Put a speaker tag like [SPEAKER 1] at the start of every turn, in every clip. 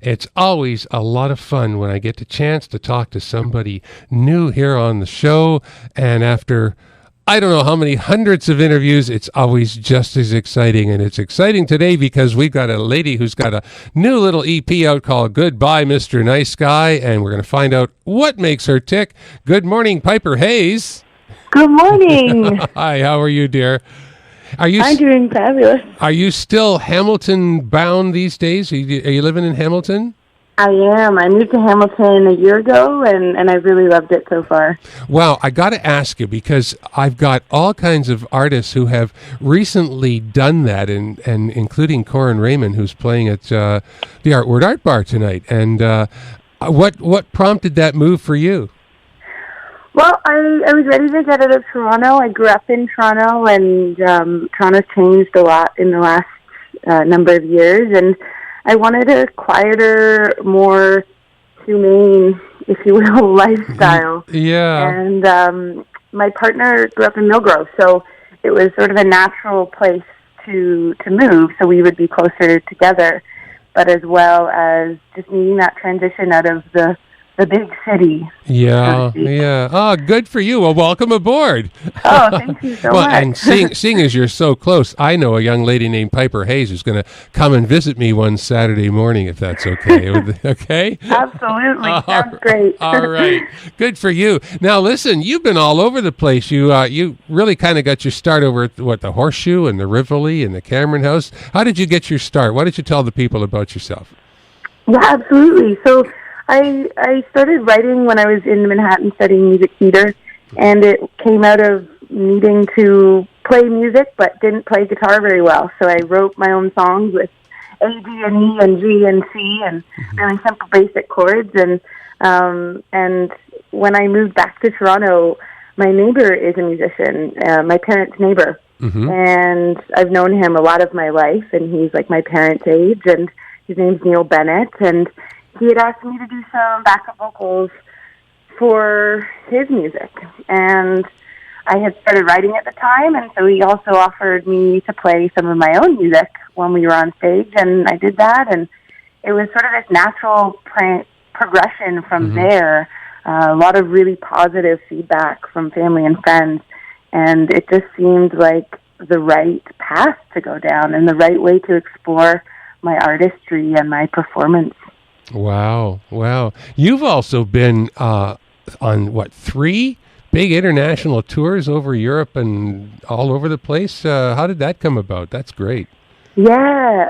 [SPEAKER 1] It's always a lot of fun when I get the chance to talk to somebody new here on the show. And after I don't know how many hundreds of interviews, it's always just as exciting. And it's exciting today because we've got a lady who's got a new little EP out called Goodbye, Mr. Nice Guy. And we're going to find out what makes her tick. Good morning, Piper Hayes.
[SPEAKER 2] Good morning.
[SPEAKER 1] Hi, how are you, dear?
[SPEAKER 2] I'm doing fabulous.
[SPEAKER 1] Are you still Hamilton bound these days? Are you living in Hamilton?
[SPEAKER 2] I am. I moved to Hamilton a year ago, and I really loved it so far.
[SPEAKER 1] Well, I got to ask you, because I've got all kinds of artists who have recently done that, and including Corin Raymond, who's playing at the Artward Art Bar tonight. And what prompted that move for you?
[SPEAKER 2] Well, I was ready to get out of Toronto. I grew up in Toronto, and Toronto's changed a lot in the last number of years, and I wanted a quieter, more humane, if you will, lifestyle.
[SPEAKER 1] Yeah.
[SPEAKER 2] And my partner grew up in Millgrove, so it was sort of a natural place to move, so we would be closer together, but as well as just needing that transition out of the big city.
[SPEAKER 1] Yeah, yeah. Oh, good for you. Well, welcome aboard.
[SPEAKER 2] Oh, thank you so much.
[SPEAKER 1] And seeing as you're so close, I know a young lady named Piper Hayes who's going to come and visit me one Saturday morning, if that's okay. Okay?
[SPEAKER 2] Absolutely. Sounds great.
[SPEAKER 1] All right. Good for you. Now, listen, you've been all over the place. You really kind of got your start over at, the Horseshoe and the Rivoli and the Cameron House. How did you get your start? Why don't you tell the people about yourself?
[SPEAKER 2] Yeah, absolutely. So I started writing when I was in Manhattan studying music theater, and it came out of needing to play music but didn't play guitar very well. So I wrote my own songs with A, D, and E, and G, and C, and really simple basic chords. And when I moved back to Toronto, my neighbor is a musician, my parents' neighbor. Mm-hmm. And I've known him a lot of my life, and he's like my parents' age, and his name's Neil Bennett, and he had asked me to do some backup vocals for his music, and I had started writing at the time, and so he also offered me to play some of my own music when we were on stage, and I did that, and it was sort of this natural progression from there, a lot of really positive feedback from family and friends, and it just seemed like the right path to go down and the right way to explore my artistry and my performance.
[SPEAKER 1] Wow. You've also been on, 3 big international tours over Europe and all over the place? How did that come about? That's great.
[SPEAKER 2] Yeah.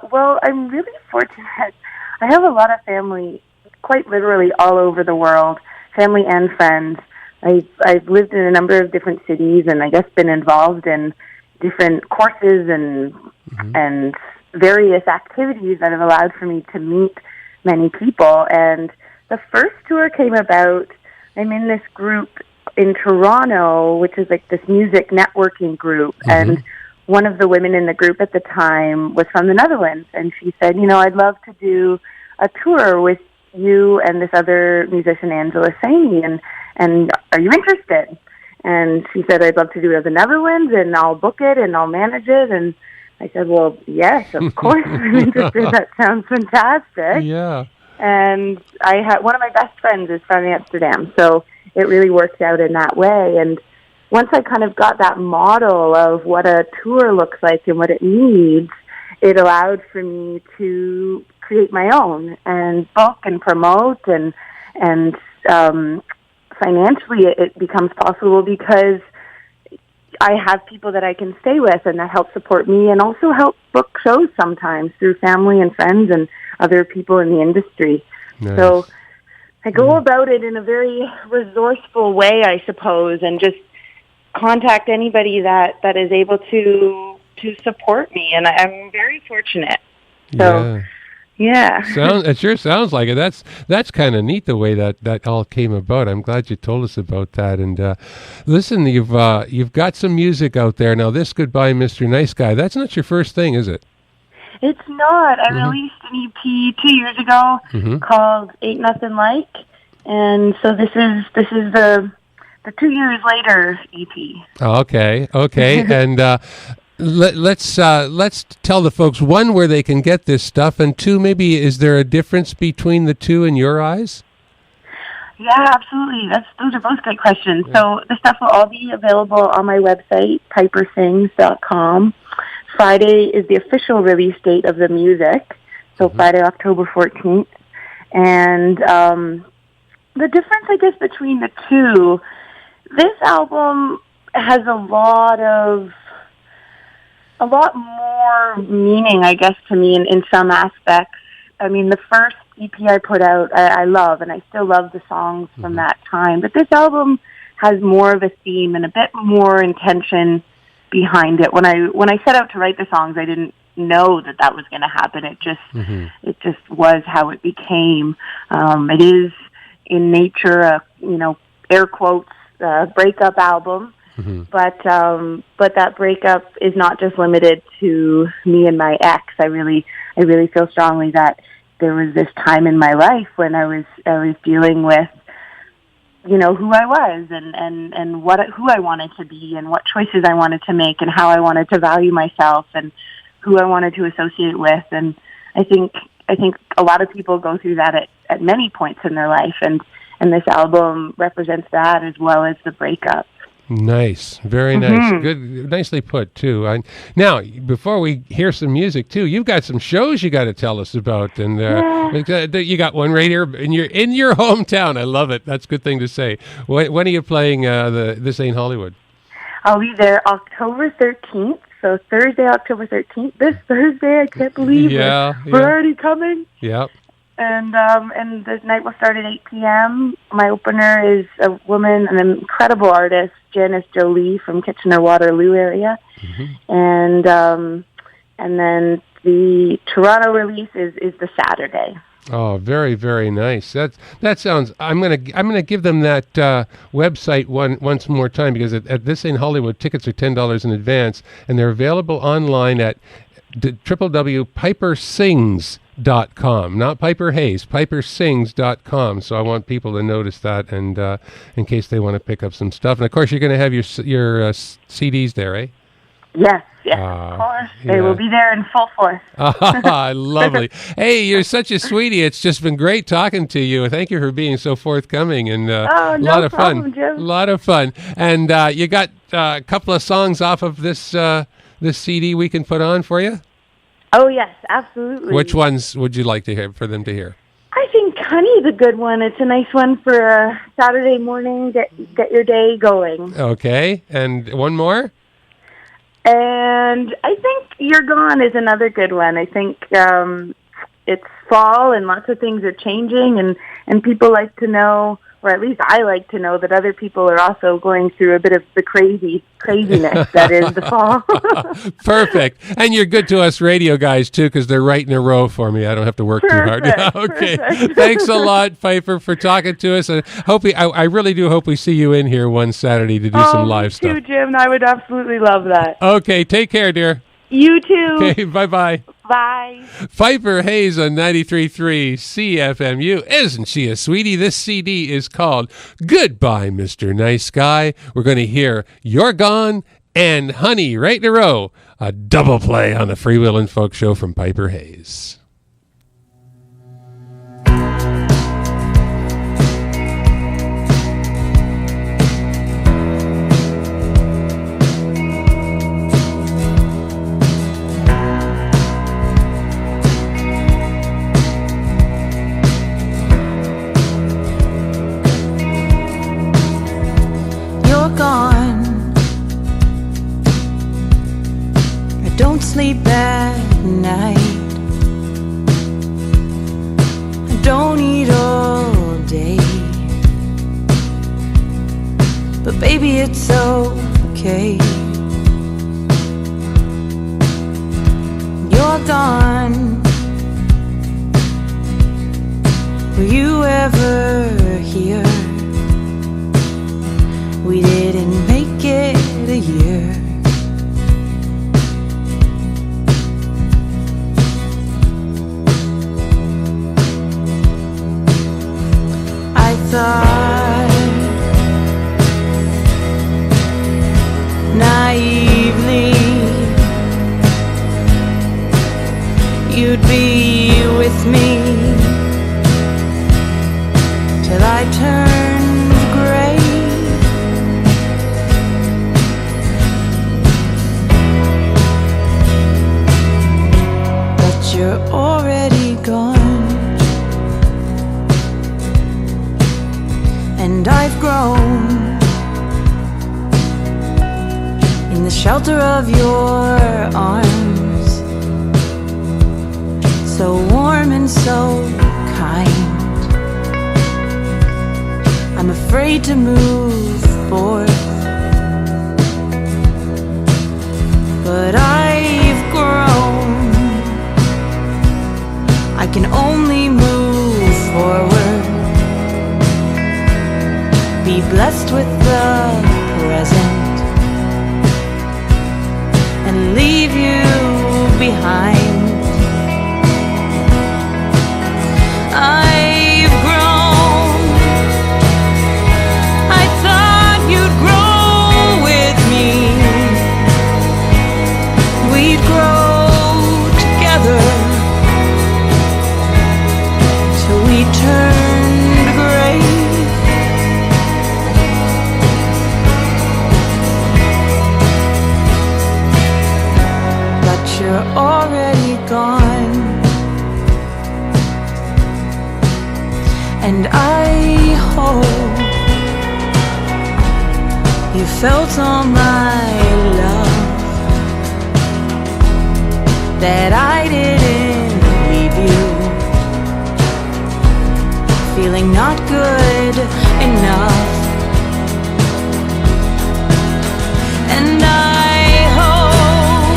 [SPEAKER 2] Well, I'm really fortunate. I have a lot of family, quite literally all over the world, family and friends. I've lived in a number of different cities, and I guess been involved in different courses and various activities that have allowed for me to meet many people. And the first tour came about, I'm in this group in Toronto, which is like this music networking group, and one of the women in the group at the time was from the Netherlands, and she said, I'd love to do a tour with you and this other musician, Angela Saini, and are you interested? And she said, I'd love to do it in the Netherlands, and I'll book it, and I'll manage it. And I said, well, yes, of course I'm interested. That sounds fantastic.
[SPEAKER 1] Yeah.
[SPEAKER 2] And I had one of my best friends is from Amsterdam, so it really worked out in that way. And once I kind of got that model of what a tour looks like and what it needs, it allowed for me to create my own and book and promote, and financially it becomes possible because I have people that I can stay with and that help support me and also help book shows sometimes through family and friends and other people in the industry. Nice. So I go about it in a very resourceful way, I suppose, and just contact anybody that is able to support me. And I'm very fortunate. So, yeah.
[SPEAKER 1] It sure sounds like it. That's kind of neat the way that all came about. I'm glad you told us about that. And listen, you've got some music out there now. This Goodbye, Mr. Nice Guy. That's not your first thing, is it?
[SPEAKER 2] It's not. I released an EP 2 years ago called Ain't Nothing Like, and so this is the 2 years later EP.
[SPEAKER 1] Okay, and let's tell the folks, one, where they can get this stuff, and two, maybe is there a difference between the two in your eyes?
[SPEAKER 2] Yeah, absolutely. Those are both great questions. Yeah. So the stuff will all be available on my website, pipersings.com. Friday is the official release date of the music, so Friday, October 14th. And the difference, I guess, between the two, this album has a lot more meaning, I guess, to me in some aspects. I mean, the first EP I put out, I love, and I still love the songs from that time. But this album has more of a theme and a bit more intention behind it. When I set out to write the songs, I didn't know that was going to happen. It just was how it became. It is in nature a, air quotes, breakup album. But that breakup is not just limited to me and my ex. I really feel strongly that there was this time in my life when I was dealing with, who I was and who I wanted to be and what choices I wanted to make and how I wanted to value myself and who I wanted to associate with. And I think a lot of people go through that at many points in their life, and this album represents that as well as the breakup.
[SPEAKER 1] Nice. Very nice. Good. Nicely put, too. Now, before we hear some music, too, you've got some shows you got to tell us about. And you got one right here in your hometown. I love it. That's a good thing to say. When are you playing This Ain't Hollywood?
[SPEAKER 2] I'll be there October 13th. So Thursday, October 13th. This Thursday, I can't believe it. We're already coming.
[SPEAKER 1] Yeah.
[SPEAKER 2] And the night will start at 8 p.m. My opener is a woman, an incredible artist, Janice Jolie from Kitchener-Waterloo area. And then the Toronto release is the Saturday.
[SPEAKER 1] Oh, very, very nice. That sounds. I'm gonna give them that website once more time, because at This Ain't Hollywood, tickets are $10 in advance, and they're available online at www.pipersings.com, not Piper Hayes, pipersings.com. So I want people to notice that, and in case they want to pick up some stuff. And of course, you're going to have your CDs there, eh?
[SPEAKER 2] Yes, of course. They will be there in full force.
[SPEAKER 1] Lovely. Hey, you're such a sweetie. It's just been great talking to you. Thank you for being so forthcoming, and a lot of fun. Jim. A lot of fun. And you got a couple of songs off of this CD we can put on for you?
[SPEAKER 2] Oh, yes, absolutely.
[SPEAKER 1] Which ones would you like to hear for them to hear?
[SPEAKER 2] I think Honey's a good one. It's a nice one for a Saturday morning, get your day going.
[SPEAKER 1] Okay, and one more?
[SPEAKER 2] And I think You're Gone is another good one. I think it's fall and lots of things are changing, and people like to know, or at least I like to know, that other people are also going through a bit of the craziness that is the fall.
[SPEAKER 1] Perfect. And you're good to us radio guys, too, because they're right in a row for me. I don't have to work too hard. Okay. Perfect. Thanks a lot, Piper, for talking to us. I really do hope we see you in here one Saturday to do some live stuff.
[SPEAKER 2] Me too, Jim. I would absolutely love that.
[SPEAKER 1] Okay. Take care, dear.
[SPEAKER 2] You too.
[SPEAKER 1] Okay. Bye-bye.
[SPEAKER 2] Bye.
[SPEAKER 1] Piper Hayes on 93.3 CFMU. Isn't she a sweetie? This CD is called Goodbye, Mr. Nice Guy. We're going to hear You're Gone and Honey right in a row. A double play on the Freewheeling Folk Show from Piper Hayes.
[SPEAKER 3] Sleep at night. I don't eat all day, but baby, it's okay. You're gone. Were you ever here? We didn't make it a year. Thought naively and I've grown in the shelter of your arms, so warm and so kind. I'm afraid to move forth, but I've grown. I can only move forward, be blessed with the present, and leave you behind. I've grown. I thought you'd grow with me. We'd grow together till we turned gray. But you're already gone, and I hope you felt all my love, that I didn't leave you feeling not good enough. And I hope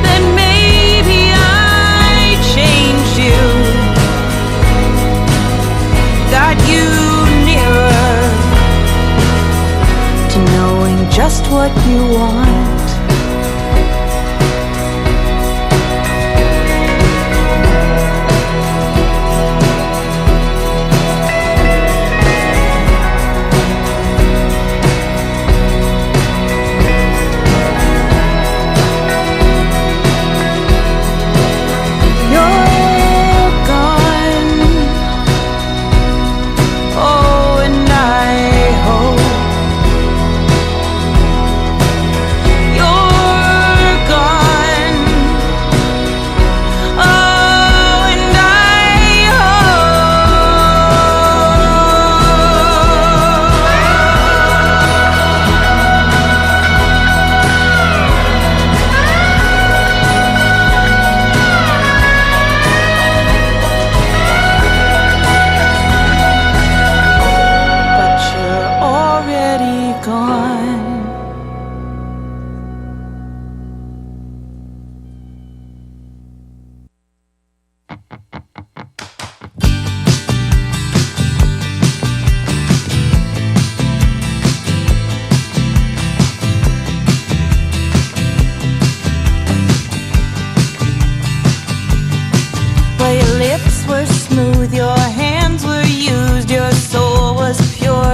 [SPEAKER 3] that maybe I changed you, got you nearer to knowing just what you want.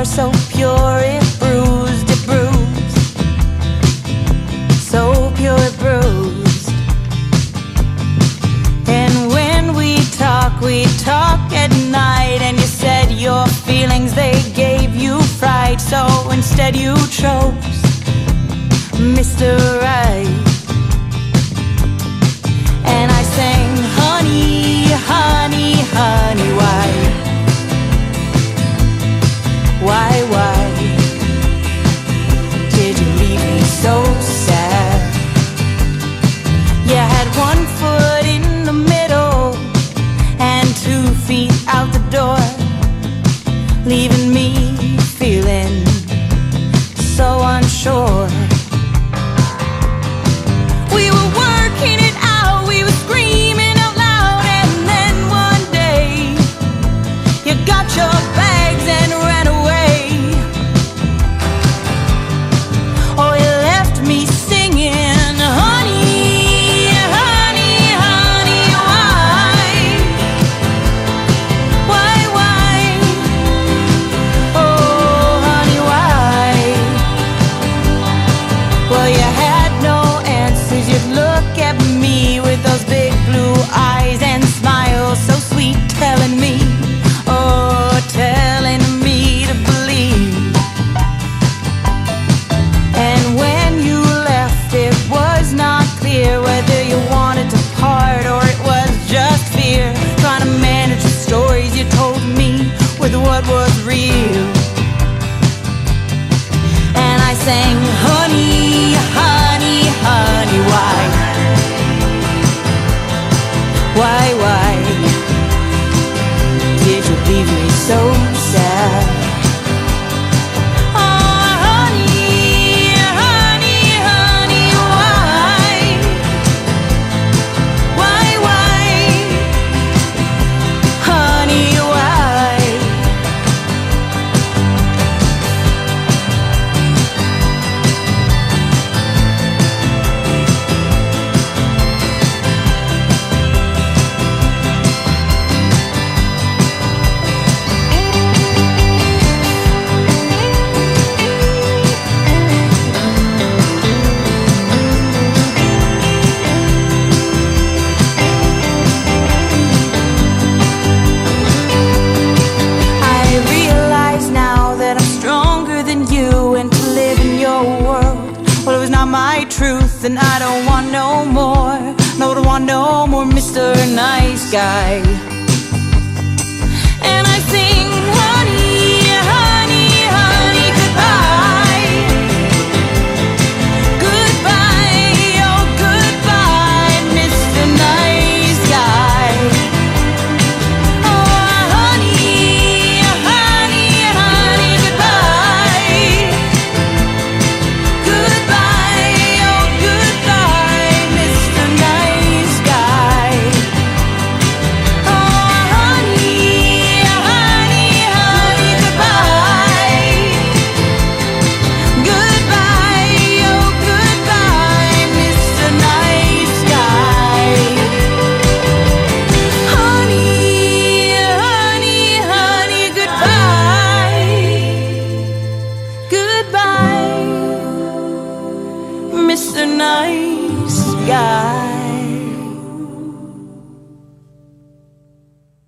[SPEAKER 3] So pure it bruised, so pure it bruised. And when we talk at night, and you said your feelings, they gave you fright. So instead you chose Mr. Right. And I sang, honey, honey, honey, why did you leave me so sad? You had 1 foot in the middle and 2 feet out the door, leaving me feeling so unsure. We were working it out, we were screaming out loud, and then one day you got your bags and ran away. then I don't want no more. No, don't want no more Mr. Nice Guy. And I sing, honey, honey, honey, goodbye. Goodbye, oh goodbye, Mr. Nice Guy. Oh, honey, honey, honey, goodbye. Goodbye, oh goodbye, Mr. Nice Guy. Oh, honey, honey, honey, goodbye. Goodbye, oh goodbye, Mr. Nice Guy. Honey, honey, honey, goodbye. Goodbye, Mr. Nice Guy.